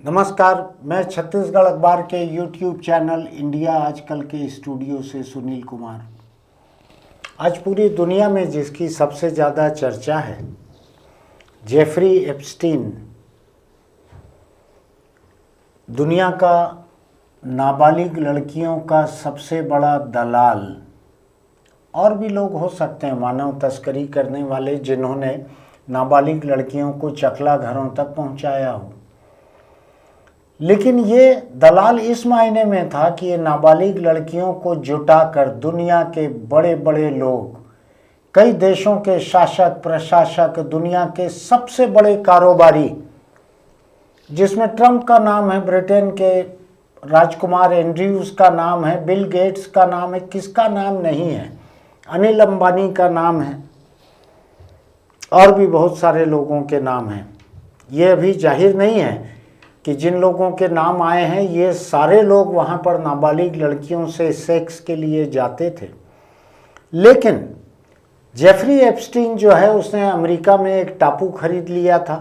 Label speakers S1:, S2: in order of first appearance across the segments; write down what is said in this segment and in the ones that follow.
S1: नमस्कार, मैं छत्तीसगढ़ अखबार के YouTube चैनल इंडिया आजकल के स्टूडियो से सुनील कुमार। आज पूरी दुनिया में जिसकी सबसे ज़्यादा चर्चा है, जेफरी एप्स्टीन, दुनिया का नाबालिग लड़कियों का सबसे बड़ा दलाल। और भी लोग हो सकते हैं मानव तस्करी करने वाले, जिन्होंने नाबालिग लड़कियों को चकला घरों तक पहुंचाया हो, लेकिन ये दलाल इस मायने में था कि ये नाबालिग लड़कियों को जुटाकर दुनिया के बड़े बड़े लोग, कई देशों के शासक प्रशासक, दुनिया के सबसे बड़े कारोबारी, जिसमें ट्रंप का नाम है, ब्रिटेन के राजकुमार एंड्रयूज का नाम है, बिल गेट्स का नाम है, किसका नाम नहीं है, अनिल अंबानी का नाम है, और भी बहुत सारे लोगों के नाम हैं। ये अभी जाहिर नहीं है कि जिन लोगों के नाम आए हैं ये सारे लोग वहाँ पर नाबालिग लड़कियों से सेक्स के लिए जाते थे। लेकिन जेफरी एप्स्टीन जो है, उसने अमेरिका में एक टापू खरीद लिया था।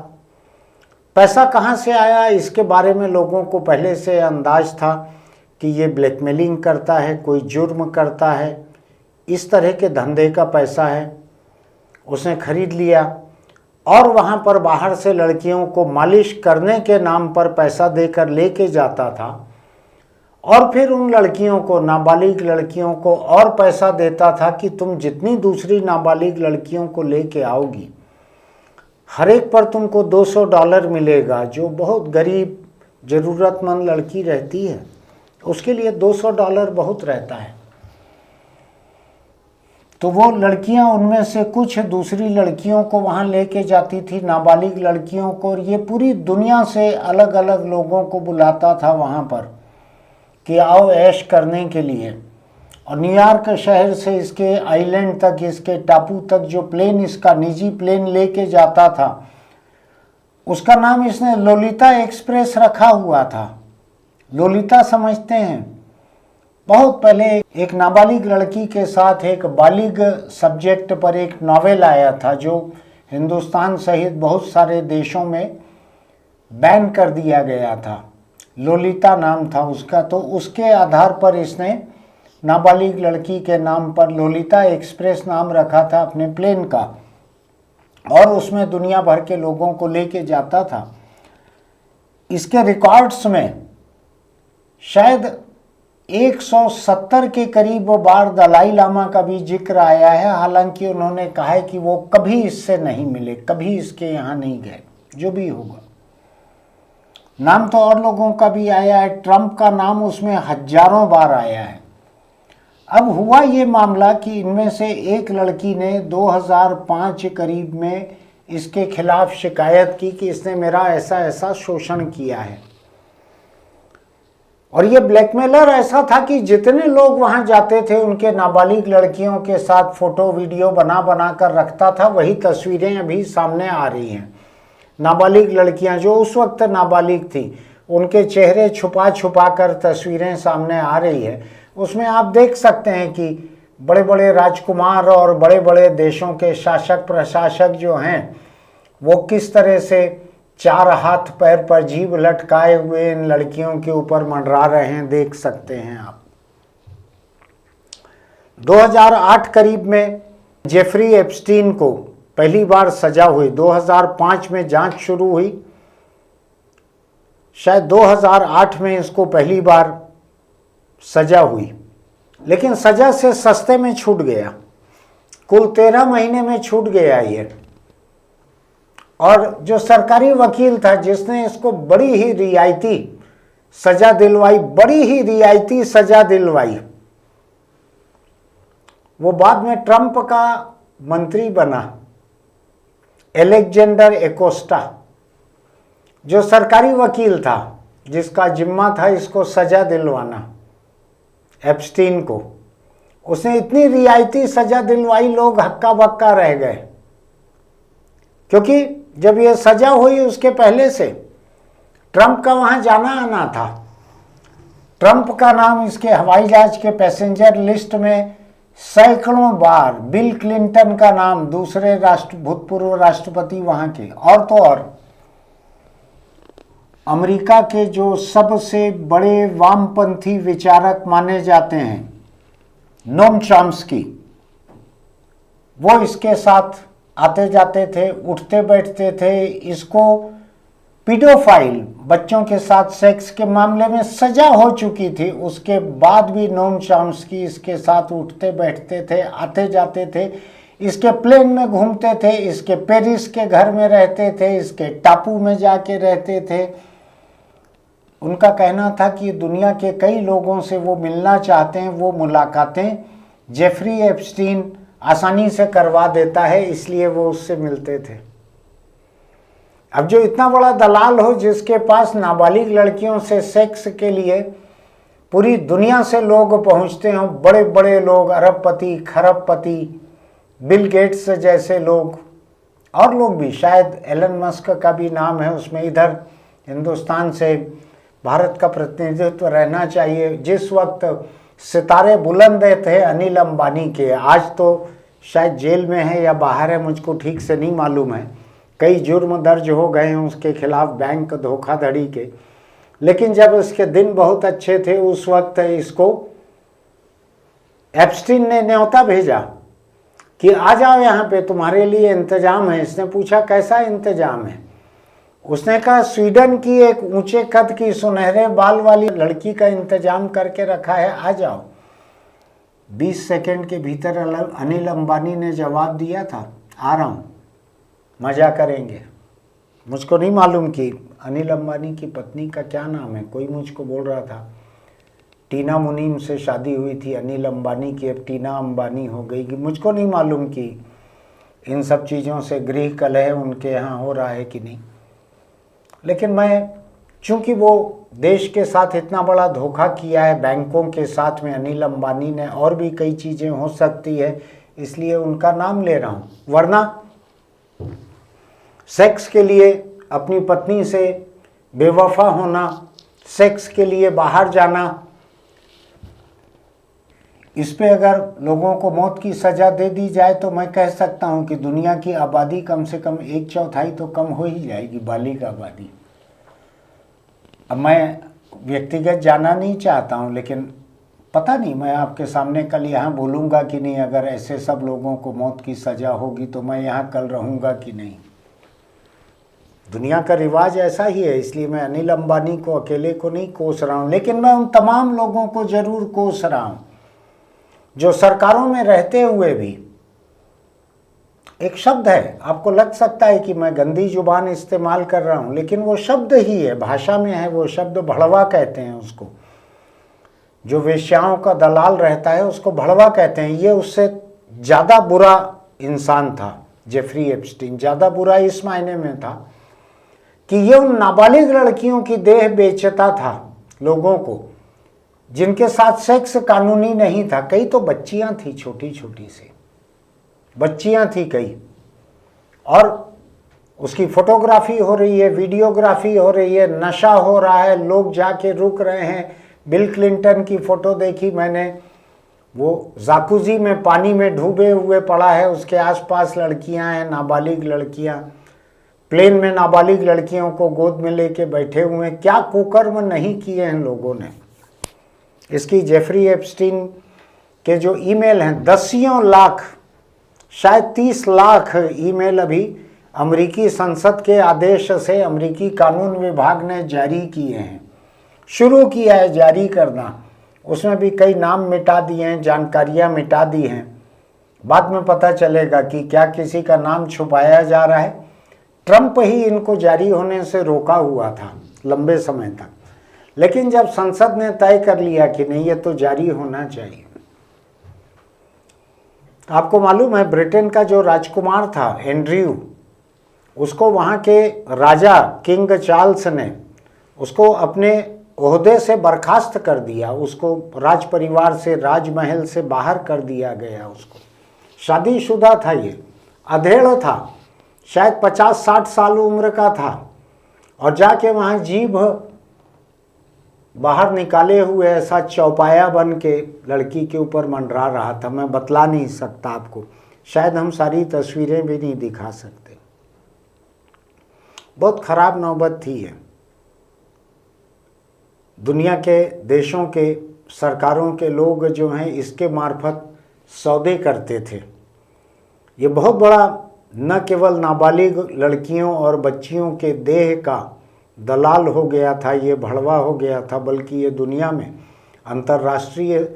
S1: पैसा कहाँ से आया इसके बारे में लोगों को पहले से अंदाज था कि ये ब्लैकमेलिंग करता है, कोई जुर्म करता है, इस तरह के धंधे का पैसा है। उसने खरीद लिया और वहाँ पर बाहर से लड़कियों को मालिश करने के नाम पर पैसा देकर लेके जाता था, और फिर उन लड़कियों को, नाबालिग लड़कियों को और पैसा देता था कि तुम जितनी दूसरी नाबालिग लड़कियों को लेके आओगी, हर एक पर तुमको $200 मिलेगा। जो बहुत गरीब ज़रूरतमंद लड़की रहती है उसके लिए $200 बहुत रहता है। तो वो लड़कियां, उनमें से कुछ दूसरी लड़कियों को वहाँ लेके जाती थी, नाबालिग लड़कियों को, और ये पूरी दुनिया से अलग अलग लोगों को बुलाता था वहाँ पर कि आओ ऐश करने के लिए। और न्यूयॉर्क शहर से इसके आइलैंड तक, इसके टापू तक जो प्लेन, इसका निजी प्लेन लेके जाता था, उसका नाम इसने लोलिता एक्सप्रेस रखा हुआ था। लोलिता समझते हैं? बहुत पहले एक नाबालिग लड़की के साथ एक बालिग सब्जेक्ट पर एक नॉवेल आया था, जो हिंदुस्तान सहित बहुत सारे देशों में बैन कर दिया गया था। लोलिता नाम था उसका। तो उसके आधार पर इसने नाबालिग लड़की के नाम पर लोलिता एक्सप्रेस नाम रखा था अपने प्लेन का, और उसमें दुनिया भर के लोगों को लेके जाता था। इसके रिकॉर्ड्स में शायद 170 के करीब बार दलाई लामा का भी जिक्र आया है। हालांकि उन्होंने कहा है कि वो कभी इससे नहीं मिले, कभी इसके यहाँ नहीं गए। जो भी होगा, नाम तो और लोगों का भी आया है। ट्रंप का नाम उसमें हजारों बार आया है। अब हुआ ये मामला कि इनमें से एक लड़की ने 2005 करीब में इसके खिलाफ शिकायत की कि इसने मेरा ऐसा ऐसा शोषण किया है। और ये ब्लैकमेलर ऐसा था कि जितने लोग वहां जाते थे उनके नाबालिग लड़कियों के साथ फोटो वीडियो बना बना कर रखता था। वही तस्वीरें अभी सामने आ रही हैं। नाबालिग लड़कियां जो उस वक्त नाबालिग थी, उनके चेहरे छुपा छुपा कर तस्वीरें सामने आ रही है। उसमें आप देख सकते हैं कि बड़े बड़े राजकुमार और बड़े बड़े देशों के शासक प्रशासक जो हैं, वो किस तरह से चार हाथ पैर पर जीभ लटकाए हुए इन लड़कियों के ऊपर मंडरा रहे हैं, देख सकते हैं आप। 2008 करीब में जेफरी एप्स्टीन को पहली बार सजा हुई। 2005 में जांच शुरू हुई, शायद 2008 में इसको पहली बार सजा हुई, लेकिन सजा से सस्ते में छूट गया। कुल 13 महीने में छूट गया ये। और जो सरकारी वकील था जिसने इसको बड़ी ही रियायती सजा दिलवाई, बड़ी ही रियायती सजा दिलवाई, वो बाद में ट्रंप का मंत्री बना, एलेक्जेंडर एकोस्टा। जो सरकारी वकील था जिसका जिम्मा था इसको सजा दिलवाना, एप्स्टीन को, उसने इतनी रियायती सजा दिलवाई, लोग हक्का बक्का रह गए। क्योंकि जब ये सजा हुई उसके पहले से ट्रंप का वहां जाना आना था। ट्रंप का नाम इसके हवाई जहाज के पैसेंजर लिस्ट में सैकड़ों बार, बिल क्लिंटन का नाम, दूसरे भूतपूर्व राष्ट्रपति वहां के, और तो और अमेरिका के जो सबसे बड़े वामपंथी विचारक माने जाते हैं, नोम चॉम्स्की, वो इसके साथ आते जाते थे, उठते बैठते थे। इसको पीडोफाइल, बच्चों के साथ सेक्स के मामले में सजा हो चुकी थी, उसके बाद भी नोम चॉम्स्की इसके साथ उठते बैठते थे, आते जाते थे, इसके प्लेन में घूमते थे, इसके पेरिस के घर में रहते थे, इसके टापू में जाके रहते थे। उनका कहना था कि दुनिया के कई लोगों से वो मिलना चाहते हैं, वो मुलाकातें जेफरी एप्स्टीन आसानी से करवा देता है, इसलिए वो उससे मिलते थे। अब जो इतना बड़ा दलाल हो, जिसके पास नाबालिग लड़कियों से सेक्स के लिए पूरी दुनिया से लोग पहुंचते हों, बड़े बड़े लोग, अरबपति, खरबपति, बिल गेट्स जैसे लोग, और लोग भी, शायद एलन मस्क का भी नाम है उसमें। इधर हिंदुस्तान से भारत का प्रतिनिधित्व रहना चाहिए। जिस वक्त सितारे बुलंद थे अनिल अंबानी के, आज तो शायद जेल में है या बाहर है, मुझको ठीक से नहीं मालूम है। कई जुर्म दर्ज हो गए हैं उसके खिलाफ बैंक धोखाधड़ी के, लेकिन जब उसके दिन बहुत अच्छे थे उस वक्त इसको एप्स्टीन ने न्योता भेजा कि आ जाओ यहाँ पे, तुम्हारे लिए इंतजाम है। इसने पूछा कैसा इंतजाम है? उसने कहा स्वीडन की एक ऊंचे कद की सुनहरे बाल वाली लड़की का इंतजाम करके रखा है, आ जाओ। 20 सेकंड के भीतर अनिल अंबानी ने जवाब दिया था, आ रहा हूँ, मजा करेंगे। मुझको नहीं मालूम कि अनिल अंबानी की पत्नी का क्या नाम है, कोई मुझको बोल रहा था टीना मुनीम से शादी हुई थी अनिल अंबानी की, अब टीना अंबानी हो गई कि मुझको नहीं मालूम कि इन सब चीज़ों से गृह कलह उनके यहाँ हो रहा है कि नहीं। लेकिन मैं, चूंकि वो देश के साथ इतना बड़ा धोखा किया है, बैंकों के साथ में अनिल अंबानी ने, और भी कई चीज़ें हो सकती है, इसलिए उनका नाम ले रहा हूँ। वरना सेक्स के लिए अपनी पत्नी से बेवफा होना, सेक्स के लिए बाहर जाना, इस पे अगर लोगों को मौत की सज़ा दे दी जाए तो मैं कह सकता हूं कि दुनिया की आबादी कम से कम 1/4 तो कम हो ही जाएगी, बालिग आबादी। अब मैं व्यक्तिगत जाना नहीं चाहता हूं, लेकिन पता नहीं, मैं आपके सामने कल यहाँ बोलूँगा कि नहीं, अगर ऐसे सब लोगों को मौत की सज़ा होगी तो मैं यहाँ कल रहूँगा कि नहीं। दुनिया का रिवाज ऐसा ही है, इसलिए मैं अनिल अंबानी को अकेले को नहीं कोस रहा हूँ, लेकिन मैं उन तमाम लोगों को ज़रूर कोस रहा हूँ जो सरकारों में रहते हुए भी, एक शब्द है, आपको लग सकता है कि मैं गंदी जुबान इस्तेमाल कर रहा हूँ, लेकिन वो शब्द ही है, भाषा में है वो शब्द, भड़वा कहते हैं उसको। जो वेश्याओं का दलाल रहता है उसको भड़वा कहते हैं। ये उससे ज़्यादा बुरा इंसान था जेफरी एप्स्टीन, ज़्यादा बुरा इस मायने में था कि ये उन नाबालिग लड़कियों की देह बेचता था लोगों को, जिनके साथ सेक्स कानूनी नहीं था। कई तो बच्चियां थी, छोटी छोटी सी बच्चियां थी कई, और उसकी फोटोग्राफी हो रही है, वीडियोग्राफी हो रही है, नशा हो रहा है, लोग जाके रुक रहे हैं। बिल क्लिंटन की फ़ोटो देखी मैंने, वो जाकुजी में पानी में डूबे हुए पड़ा है, उसके आसपास लड़कियां हैं, नाबालिग लड़कियां, प्लेन में नाबालिग लड़कियों को गोद में लेके बैठे हुए। क्या कुकर्म नहीं किए हैं लोगों ने। इसकी जेफरी एप्स्टीन के जो ईमेल हैं, दसियों लाख, शायद 30 लाख ईमेल अभी अमेरिकी संसद के आदेश से अमेरिकी कानून विभाग ने जारी किए हैं, शुरू किया है जारी करना। उसमें भी कई नाम मिटा दिए हैं, जानकारियां मिटा दी हैं। बाद में पता चलेगा कि क्या किसी का नाम छुपाया जा रहा है। ट्रंप ही इनको जारी होने से रोका हुआ था लंबे समय तक, लेकिन जब संसद ने तय कर लिया कि नहीं, ये तो जारी होना चाहिए। आपको मालूम है ब्रिटेन का जो राजकुमार था एंड्रयू, उसको वहाँ के राजा किंग चार्ल्स ने उसको अपने ओहदे से बर्खास्त कर दिया, उसको राज परिवार से, राजमहल से बाहर कर दिया गया। उसको शादीशुदा था, ये अधेड़ था, शायद 50-60 साल उम्र का था, और जाके वहाँ जीभ बाहर निकाले हुए ऐसा चौपाया बन के लड़की के ऊपर मंडरा रहा था। मैं बतला नहीं सकता आपको, शायद हम सारी तस्वीरें भी नहीं दिखा सकते। बहुत खराब नौबत थी है। दुनिया के देशों के सरकारों के लोग जो हैं इसके मार्फत सौदे करते थे। ये बहुत बड़ा न केवल नाबालिग लड़कियों और बच्चियों के देह का दलाल हो गया था, ये भड़वा हो गया था, बल्कि ये दुनिया में अंतर्राष्ट्रीय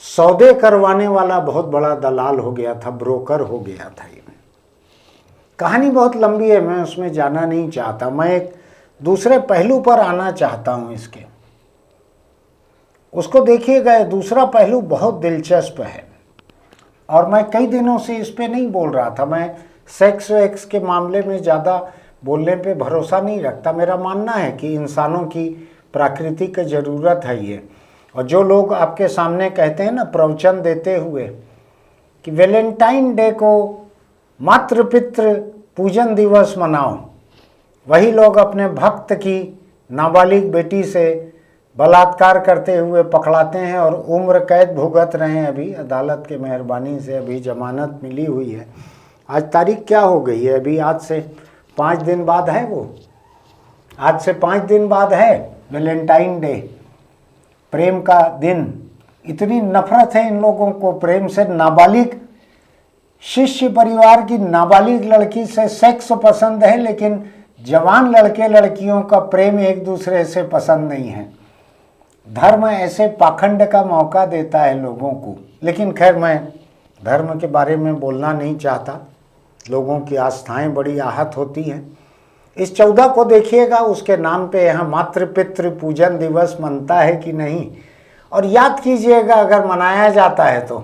S1: सौदे करवाने वाला बहुत बड़ा दलाल हो गया था, ब्रोकर हो गया था। ये कहानी बहुत लंबी है, मैं उसमें जाना नहीं चाहता। मैं एक दूसरे पहलू पर आना चाहता हूँ इसके, उसको देखिएगा। दूसरा पहलू बहुत दिलचस्प है और मैं कई दिनों से इस पे नहीं बोल रहा था। मैं सेक्स वेक्स के मामले में ज़्यादा बोलने पे भरोसा नहीं रखता। मेरा मानना है कि इंसानों की प्राकृतिक ज़रूरत है ये। और जो लोग आपके सामने कहते हैं ना प्रवचन देते हुए कि वैलेंटाइन डे को मातृ पितृ पूजन दिवस मनाओ, वही लोग अपने भक्त की नाबालिग बेटी से बलात्कार करते हुए पकड़ाते हैं और उम्र कैद भुगत रहे हैं। अभी अदालत के मेहरबानी से अभी जमानत मिली हुई है। आज तारीख क्या हो गई है? अभी आज से 5 दिन बाद है वो, आज से 5 दिन बाद है वैलेंटाइन डे, प्रेम का दिन। इतनी नफरत है इन लोगों को प्रेम से। नाबालिग शिष्य परिवार की नाबालिग लड़की से सेक्स पसंद है, लेकिन जवान लड़के लड़कियों का प्रेम एक दूसरे से पसंद नहीं है। धर्म ऐसे पाखंड का मौका देता है लोगों को। लेकिन खैर, मैं धर्म के बारे में बोलना नहीं चाहता। लोगों की आस्थाएं बड़ी आहत होती हैं। इस 14 को देखिएगा, उसके नाम पे यहाँ मातृ पितृ पूजन दिवस मनता है कि नहीं। और याद कीजिएगा अगर मनाया जाता है तो,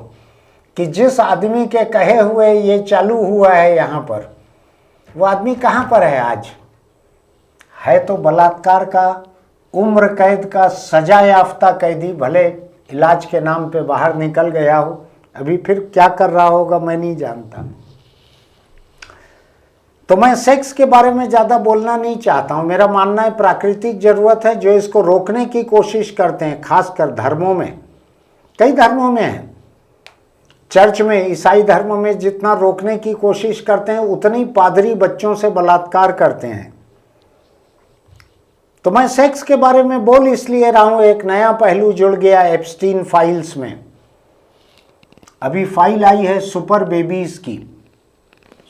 S1: कि जिस आदमी के कहे हुए ये चालू हुआ है यहाँ पर, वो आदमी कहाँ पर है आज? है तो बलात्कार का, उम्र कैद का सजा याफ्ता कैदी। भले इलाज के नाम पे बाहर निकल गया हो, अभी फिर क्या कर रहा होगा मैं नहीं जानता। तो मैं सेक्स के बारे में ज़्यादा बोलना नहीं चाहता हूँ। मेरा मानना है प्राकृतिक ज़रूरत है। जो इसको रोकने की कोशिश करते हैं, खासकर धर्मों में, कई धर्मों में है, चर्च में, ईसाई धर्म में जितना रोकने की कोशिश करते हैं, उतनी पादरी बच्चों से बलात्कार करते हैं। तो मैं सेक्स के बारे में बोल इसलिए रहा हूँ, एक नया पहलू जुड़ गया एप्स्टीन फाइल्स में। अभी फाइल आई है सुपर बेबीज की,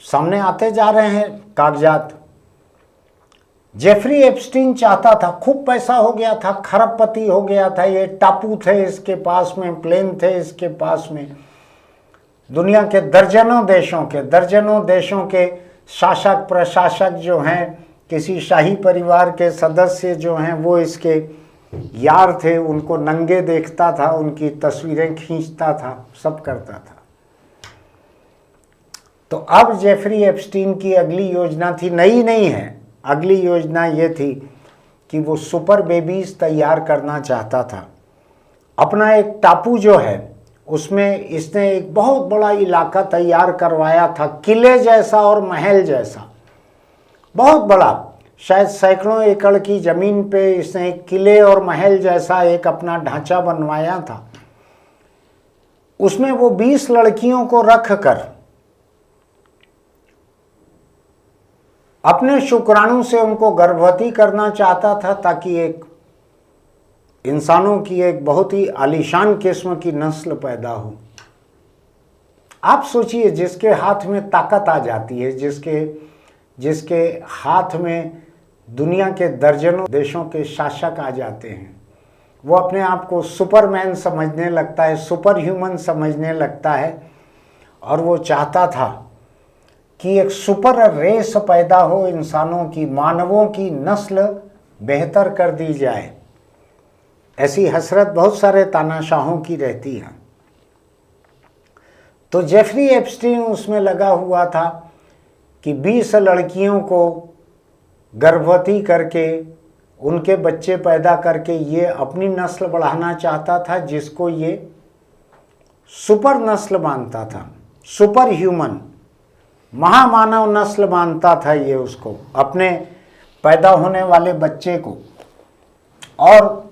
S1: सामने आते जा रहे हैं कागजात। जेफरी एप्स्टीन चाहता था, खूब पैसा हो गया था, खरबपति हो गया था, ये टापू थे इसके पास में, प्लेन थे इसके पास में, दुनिया के दर्जनों देशों के शासक प्रशासक जो हैं, किसी शाही परिवार के सदस्य जो हैं, वो इसके यार थे। उनको नंगे देखता था, उनकी तस्वीरें खींचता था, सब करता था। तो अब जेफरी एप्स्टीन की अगली योजना थी, नई नहीं है, अगली योजना ये थी कि वो सुपर बेबीज तैयार करना चाहता था। अपना एक टापू जो है उसमें इसने एक बहुत बड़ा इलाका तैयार करवाया था, किले जैसा और महल जैसा, बहुत बड़ा, शायद सैकड़ों एकड़ की जमीन पे इसने एक किले और महल जैसा एक अपना ढांचा बनवाया था। उसमें वो 20 लड़कियों को रख कर अपने शुक्राणु से उनको गर्भवती करना चाहता था, ताकि एक इंसानों की एक बहुत ही आलीशान किस्म की नस्ल पैदा हो। आप सोचिए, जिसके हाथ में ताकत आ जाती है, जिसके हाथ में दुनिया के दर्जनों देशों के शासक आ जाते हैं, वो अपने आप को सुपरमैन समझने लगता है, सुपर ह्यूमन समझने लगता है। और वो चाहता था कि एक सुपर रेस पैदा हो, इंसानों की, मानवों की नस्ल बेहतर कर दी जाए। ऐसी हसरत बहुत सारे तानाशाहों की रहती है। तो जेफरी एप्स्टीन उसमें लगा हुआ था कि 20 लड़कियों को गर्भवती करके उनके बच्चे पैदा करके ये अपनी नस्ल बढ़ाना चाहता था, जिसको ये सुपर नस्ल मानता था, सुपर ह्यूमन, महामानव नस्ल मानता था ये उसको, अपने पैदा होने वाले बच्चे को। और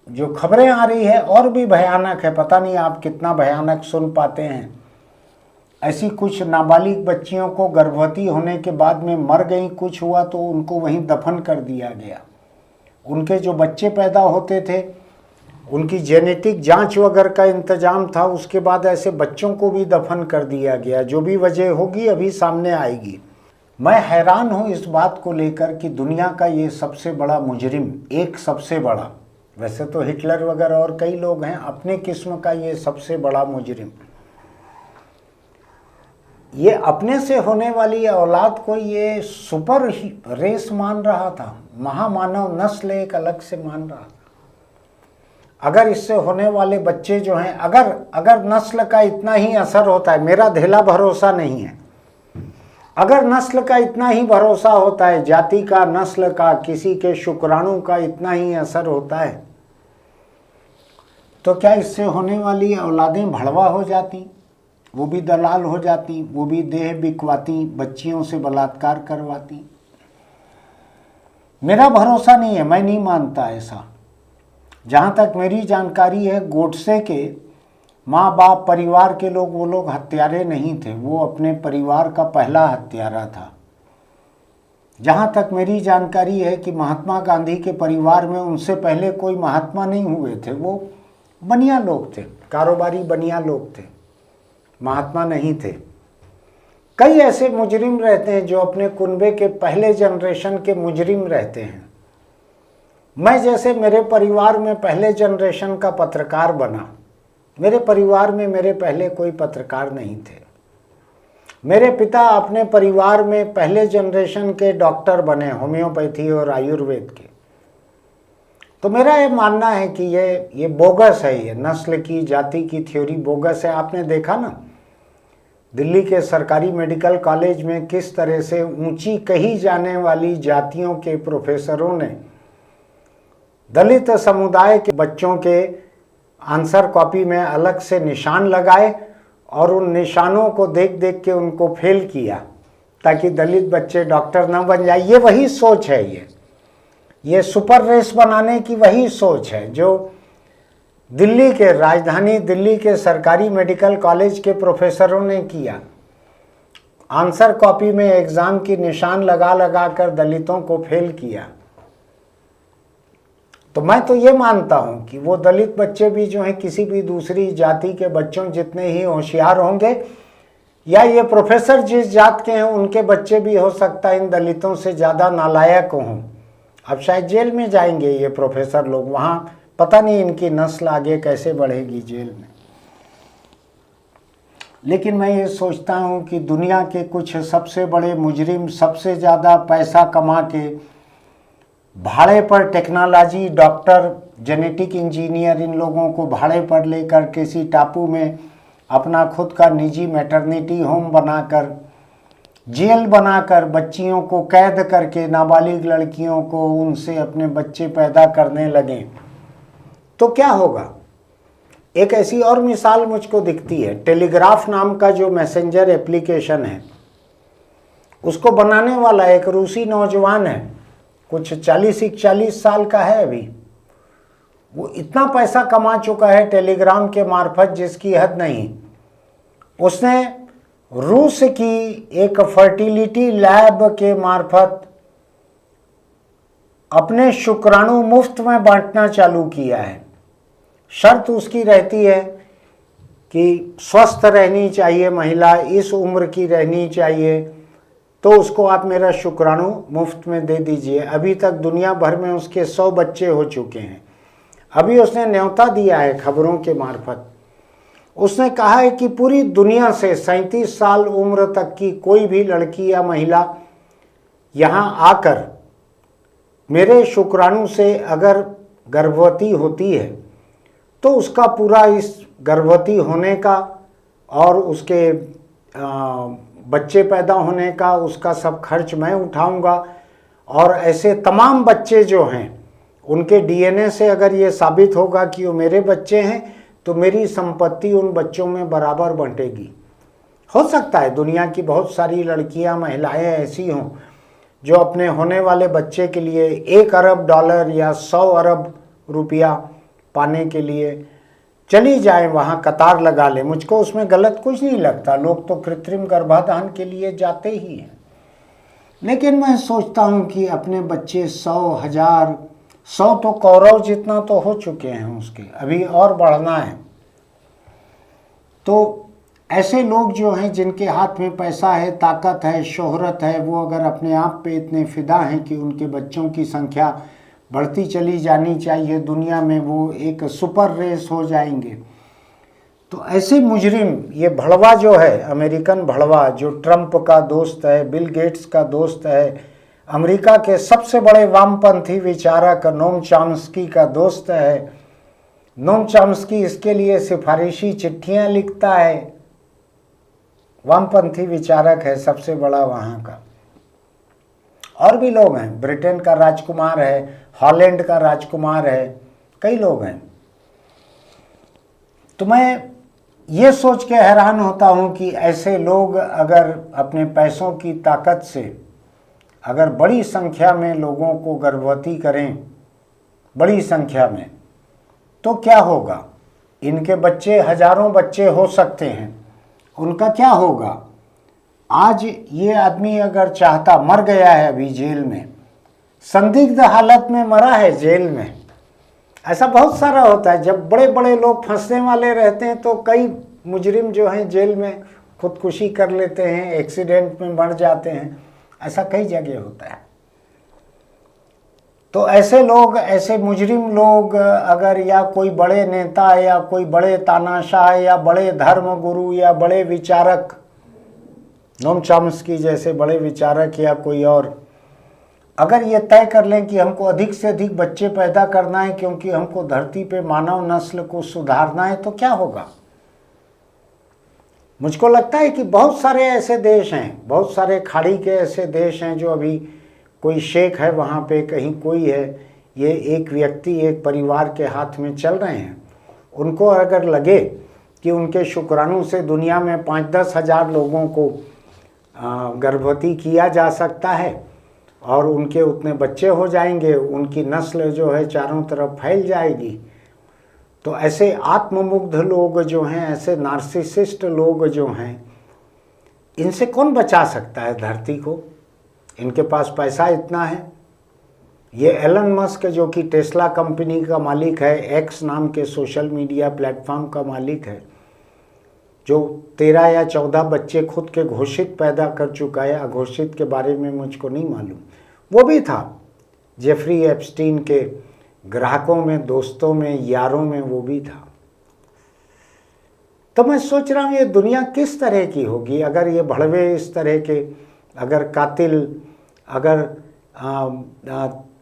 S1: जो खबरें आ रही है और भी भयानक है, पता नहीं आप कितना भयानक सुन पाते हैं। ऐसी कुछ नाबालिग बच्चियों को गर्भवती होने के बाद में मर गई, कुछ हुआ तो उनको वहीं दफन कर दिया गया। उनके जो बच्चे पैदा होते थे उनकी जेनेटिक जांच वगैरह का इंतजाम था, उसके बाद ऐसे बच्चों को भी दफन कर दिया गया। जो भी वजह होगी अभी सामने आएगी। मैं हैरान हूँ इस बात को लेकर कि दुनिया का ये सबसे बड़ा मुजरिम, एक सबसे बड़ा, वैसे तो हिटलर वगैरह और कई लोग हैं, अपने किस्म का ये सबसे बड़ा मुजरिम, ये अपने से होने वाली औलाद को ये सुपर रेस मान रहा था, महामानव नस्ल एक अलग से मान रहा था। अगर इससे होने वाले बच्चे जो हैं, अगर नस्ल का इतना ही असर होता है, मेरा ढेला भरोसा नहीं है, अगर नस्ल का इतना ही भरोसा होता है, जाति का, नस्ल का, किसी के शुक्राणु का इतना ही असर होता है, तो क्या इससे होने वाली औलादें भड़वा हो जाती, वो भी दलाल हो जाती, वो भी देह बिकवाती, बच्चियों से बलात्कार करवाती? मेरा भरोसा नहीं है, मैं नहीं मानता ऐसा। जहाँ तक मेरी जानकारी है, गोडसे के माँ बाप, परिवार के लोग, वो लोग हत्यारे नहीं थे, वो अपने परिवार का पहला हत्यारा था। जहाँ तक मेरी जानकारी है कि महात्मा गांधी के परिवार में उनसे पहले कोई महात्मा नहीं हुए थे, वो बनिया लोग थे, कारोबारी बनिया लोग थे, महात्मा नहीं थे। कई ऐसे मुजरिम रहते हैं जो अपने कुनबे के पहले जनरेशन के मुजरिम रहते हैं। मैं जैसे मेरे परिवार में पहले जनरेशन का पत्रकार बना, मेरे परिवार में मेरे पहले कोई पत्रकार नहीं थे। मेरे पिता अपने परिवार में पहले जनरेशन के डॉक्टर बने, होम्योपैथी और आयुर्वेद के। तो मेरा ये मानना है कि ये बोगस है, ये नस्ल की, जाति की थ्योरी बोगस है। आपने देखा ना दिल्ली के सरकारी मेडिकल कॉलेज में किस तरह से ऊंची कही जाने वाली जातियों के प्रोफेसरों ने दलित समुदाय के बच्चों के आंसर कॉपी में अलग से निशान लगाए और उन निशानों को देख देख के उनको फेल किया ताकि दलित बच्चे डॉक्टर न बन जाए। ये वही सोच है, ये सुपर रेस बनाने की वही सोच है जो दिल्ली के, राजधानी दिल्ली के सरकारी मेडिकल कॉलेज के प्रोफेसरों ने किया। आंसर कॉपी में एग्जाम की निशान लगा लगा कर दलितों को फेल किया। तो मैं तो ये मानता हूं कि वो दलित बच्चे भी जो हैं किसी भी दूसरी जाति के बच्चों जितने ही होशियार होंगे, या ये प्रोफेसर जिस जात के हैं उनके बच्चे भी हो सकता है इन दलितों से ज़्यादा नालायक हों। अब शायद जेल में जाएंगे ये प्रोफेसर लोग, वहाँ पता नहीं इनकी नस्ल आगे कैसे बढ़ेगी जेल में। लेकिन मैं ये सोचता हूँ कि दुनिया के कुछ सबसे बड़े मुजरिम, सबसे ज़्यादा पैसा कमा के भाड़े पर टेक्नोलॉजी, डॉक्टर, जेनेटिक इंजीनियर, इन लोगों को भाड़े पर लेकर किसी टापू में अपना खुद का निजी मैटरनिटी होम बनाकर, जेल बनाकर, बच्चियों को कैद करके, नाबालिग लड़कियों को, उनसे अपने बच्चे पैदा करने लगे, तो क्या होगा? एक ऐसी और मिसाल मुझको दिखती है। टेलीग्राफ नाम का जो मैसेंजर एप्लीकेशन है, उसको बनाने वाला एक रूसी नौजवान है, कुछ 40-41 साल का है अभी। वो इतना पैसा कमा चुका है टेलीग्राम के मार्फत जिसकी हद नहीं। उसने रूस की एक फर्टिलिटी लैब के मार्फत अपने शुक्राणु मुफ्त में बांटना चालू किया है। शर्त उसकी रहती है कि स्वस्थ रहनी चाहिए महिला, इस उम्र की रहनी चाहिए, तो उसको आप मेरा शुक्राणु मुफ्त में दे दीजिए। अभी तक दुनिया भर में उसके 100 बच्चे हो चुके हैं। अभी उसने न्योता दिया है खबरों के मार्फत। उसने कहा है कि पूरी दुनिया से 37 साल उम्र तक की कोई भी लड़की या महिला यहाँ आकर मेरे शुक्राणु से अगर गर्भवती होती है तो उसका पूरा इस गर्भवती होने का और उसके बच्चे पैदा होने का, उसका सब खर्च मैं उठाऊंगा। और ऐसे तमाम बच्चे जो हैं उनके डीएनए से अगर ये साबित होगा कि वो मेरे बच्चे हैं तो मेरी संपत्ति उन बच्चों में बराबर बंटेगी। हो सकता है दुनिया की बहुत सारी लड़कियां, महिलाएं ऐसी हों जो अपने होने वाले बच्चे के लिए $1 अरब या 100 अरब रुपया पाने के लिए चली जाए, वहाँ कतार लगा ले। मुझको उसमें गलत कुछ नहीं लगता, लोग तो कृत्रिम गर्भाधान के लिए जाते ही हैं। लेकिन मैं सोचता हूँ कि अपने बच्चे 100, 1000, 100 तो कौरव जितना तो हो चुके हैं उसके, अभी और बढ़ना है। तो ऐसे लोग जो हैं जिनके हाथ में पैसा है, ताकत है, शोहरत है, वो अगर अपने आप पे इतने फिदा हैं कि उनके बच्चों की संख्या बढ़ती चली जानी चाहिए दुनिया में, वो एक सुपर रेस हो जाएंगे। तो ऐसे मुजरिम, ये भड़वा जो है, अमेरिकन भड़वा जो ट्रंप का दोस्त है, बिल गेट्स का दोस्त है, अमेरिका के सबसे बड़े वामपंथी विचारक नोम चॉम्स्की का दोस्त है। नोम चॉम्स्की इसके लिए सिफारिशी चिट्ठियां लिखता है। वामपंथी विचारक है सबसे बड़ा वहाँ का। और भी लोग हैं, ब्रिटेन का राजकुमार है, हॉलैंड का राजकुमार है, कई लोग हैं। तो मैं ये सोच के हैरान होता हूँ कि ऐसे लोग अगर अपने पैसों की ताकत से अगर बड़ी संख्या में लोगों को गर्भवती करें, बड़ी संख्या में, तो क्या होगा? इनके बच्चे, हजारों बच्चे हो सकते हैं, उनका क्या होगा? आज ये आदमी अगर चाहता, मर गया है अभी जेल में, संदिग्ध हालत में मरा है जेल में। ऐसा बहुत सारा होता है, जब बड़े बड़े लोग फंसने वाले रहते हैं तो कई मुजरिम जो हैं जेल में खुदकुशी कर लेते हैं, एक्सीडेंट में मर जाते हैं, ऐसा कई जगह होता है। तो ऐसे लोग, ऐसे मुजरिम लोग अगर, या कोई बड़े नेता या कोई बड़े तानाशाह या बड़े धर्म गुरु या बड़े विचारक, नोम चॉम्स्की जैसे बड़े विचारक या कोई और, अगर ये तय कर लें कि हमको अधिक से अधिक बच्चे पैदा करना है क्योंकि हमको धरती पे मानव नस्ल को सुधारना है, तो क्या होगा? मुझको लगता है कि बहुत सारे ऐसे देश हैं, बहुत सारे खाड़ी के ऐसे देश हैं जो अभी कोई शेख है वहाँ पे, कहीं कोई है, ये एक व्यक्ति, एक परिवार के हाथ में चल रहे हैं। उनको अगर लगे कि उनके शुक्राणु से दुनिया में 5-10 हज़ार लोगों को गर्भवती किया जा सकता है और उनके उतने बच्चे हो जाएंगे, उनकी नस्ल जो है चारों तरफ फैल जाएगी, तो ऐसे आत्ममुग्ध लोग जो हैं, ऐसे नार्सिसिस्ट लोग जो हैं, इनसे कौन बचा सकता है धरती को? इनके पास पैसा इतना है। ये एलन मस्क जो कि टेस्ला कंपनी का मालिक है, एक्स नाम के सोशल मीडिया प्लेटफॉर्म का मालिक है, जो 13 या 14 बच्चे खुद के घोषित पैदा कर चुका है, अघोषित के बारे में मुझको नहीं मालूम, वो भी था जेफरी एप्स्टीन के ग्राहकों में, दोस्तों में, यारों में, वो भी था। तो मैं सोच रहा हूँ ये दुनिया किस तरह की होगी अगर ये भड़वे इस तरह के, अगर कातिल, अगर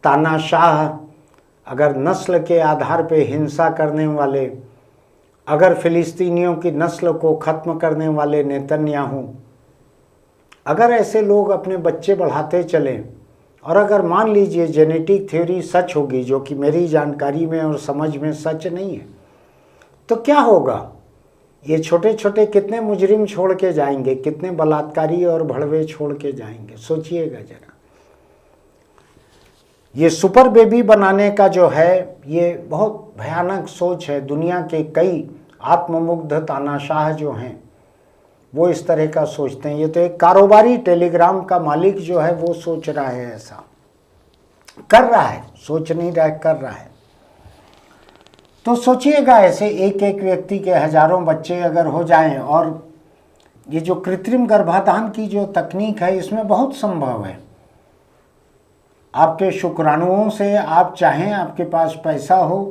S1: तानाशाह, अगर नस्ल के आधार पे हिंसा करने वाले, अगर फिलिस्तीनियों की नस्ल को ख़त्म करने वाले नेतन्याहू, अगर ऐसे लोग अपने बच्चे बढ़ाते चलें, और अगर मान लीजिए जेनेटिक थ्योरी सच होगी, जो कि मेरी जानकारी में और समझ में सच नहीं है, तो क्या होगा? ये छोटे छोटे कितने मुजरिम छोड़ के जाएंगे, कितने बलात्कारी और भड़वे छोड़ के जाएंगे, सोचिएगा जरा। ये सुपर बेबी बनाने का जो है, ये बहुत भयानक सोच है। दुनिया के कई आत्ममुग्ध तानाशाह जो हैं वो इस तरह का सोचते हैं। ये तो एक कारोबारी टेलीग्राम का मालिक जो है वो सोच रहा है, ऐसा कर रहा है, सोच नहीं रहा, कर रहा है। तो सोचिएगा, ऐसे एक एक व्यक्ति के हजारों बच्चे अगर हो जाएं, और ये जो कृत्रिम गर्भाधान की जो तकनीक है, इसमें बहुत संभव है। आपके शुक्राणुओं से आप चाहें, आपके पास पैसा हो,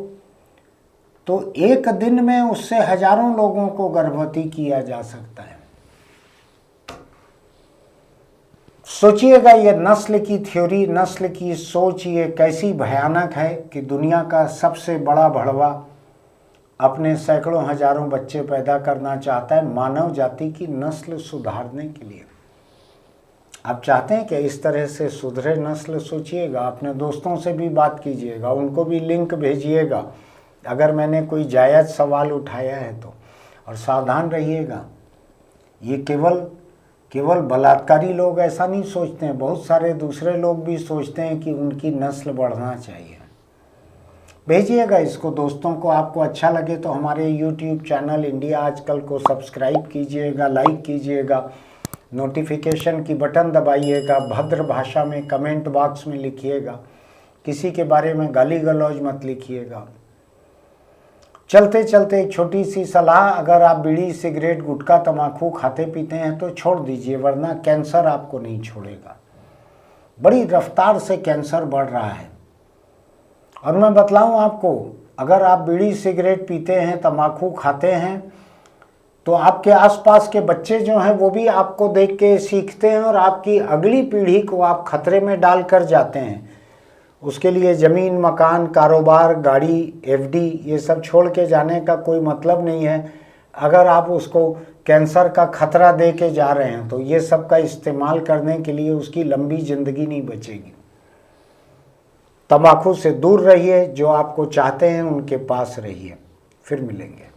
S1: तो एक दिन में उससे हजारों लोगों को गर्भवती किया जा सकता है। सोचिएगा ये नस्ल की थ्योरी, नस्ल की सोच ये कैसी भयानक है कि दुनिया का सबसे बड़ा भड़वा अपने सैकड़ों हजारों बच्चे पैदा करना चाहता है मानव जाति की नस्ल सुधारने के लिए। आप चाहते हैं कि इस तरह से सुधरे नस्ल? सोचिएगा, अपने दोस्तों से भी बात कीजिएगा, उनको भी लिंक भेजिएगा अगर मैंने कोई जायज़ सवाल उठाया है तो। और सावधान रहिएगा, ये केवल बलात्कारी लोग ऐसा नहीं सोचते हैं, बहुत सारे दूसरे लोग भी सोचते हैं कि उनकी नस्ल बढ़ना चाहिए। भेजिएगा इसको दोस्तों को। आपको अच्छा लगे तो हमारे YouTube चैनल इंडिया आजकल को सब्सक्राइब कीजिएगा, लाइक कीजिएगा, नोटिफिकेशन की बटन दबाइएगा, भद्र भाषा में कमेंट बॉक्स में लिखिएगा किसी के बारे में गाली गलौज मत लिखिएगा। चलते चलते एक छोटी सी सलाह, अगर आप बीड़ी सिगरेट गुटखा तम्बाकू खाते पीते हैं तो छोड़ दीजिए, वरना कैंसर आपको नहीं छोड़ेगा। बड़ी रफ्तार से कैंसर बढ़ रहा है। और मैं बतलाऊं आपको, अगर आप बीड़ी सिगरेट पीते हैं, तम्बाकू खाते हैं, तो आपके आसपास के बच्चे जो हैं वो भी आपको देख के सीखते हैं और आपकी अगली पीढ़ी को आप खतरे में डाल कर जाते हैं। उसके लिए ज़मीन, मकान, कारोबार, गाड़ी, एफडी ये सब छोड़ के जाने का कोई मतलब नहीं है। अगर आप उसको कैंसर का खतरा दे के जा रहे हैं तो ये सब का इस्तेमाल करने के लिए उसकी लंबी ज़िंदगी नहीं बचेगी। तम्बाकू से दूर रहिए, जो आपको चाहते हैं उनके पास रहिए। फिर मिलेंगे।